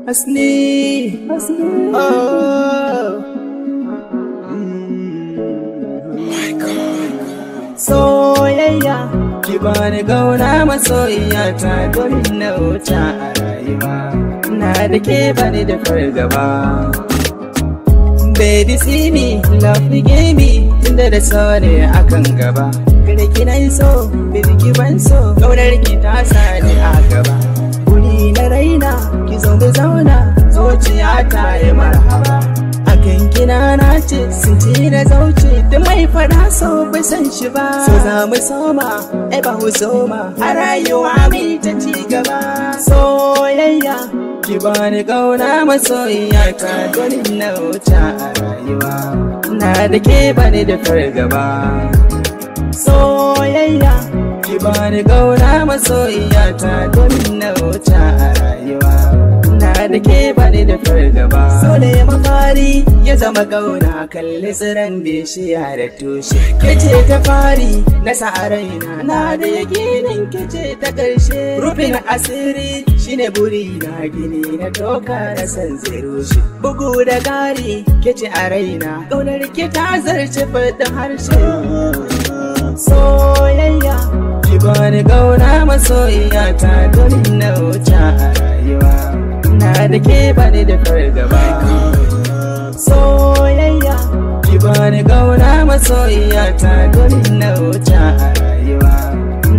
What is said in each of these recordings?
Hasni, oh, my God. Soyayya, ki bani gauna masoyiya ta domin na wuta a rayuwa. Na da ke bani da fargaba. Baby see me, love me, give me, tunda da so ne akan gaba. Kada ki na so, baby ki ban so, kaunar ki ta sani a gaba. Wuri na raina, ki zo mu zauna, zuciya ta yi marhaba. Akan kina na ce, sun ci da zauce, da mai fada so bai san shi ba. So za mu soma, ba mu soma, a rayuwa mai ta ci gaba. Soyayya, ki bani kauna masoyiya ta domin na wuta a rayuwa. Na da ke bani da fargaba. Soyayya, ki bani kauna masoyiya ta domin na wuta a rayuwa. Na da ke bani da fargaba. So da ya mafari ya zama kauna, kalli tsiran bishiya da tushe. Kece ta fari na sa raina, na da yakinin kece ta ƙarshe. Rufin asiri shine buri na, gini na toka na san zai rushe. Bugu da ƙari kece a raina, ƙaunar ki ta zarce fadin harshe. Soyayya, ki bani kauna masoyiya ta domin na wuta a rayuwa. Na da ke bani da fargaba. Soyayya, ki bani kauna masoyiya ta domin na wuta a rayuwa.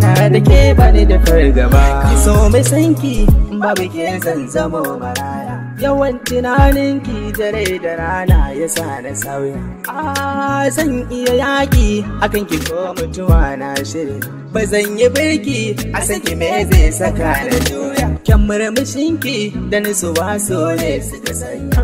Na da ke bani da fargaba. So mai sanki babu ke zan zamo maraya. Yawan tunaninki dare da rana ya sa na sauya. Zan iya yaƙi akan ki ko mutuwa na shirya. Ba zan yi birki a saki me zai saka na juya. Kyan murmushinki da nutsuwa so ne suka sanya.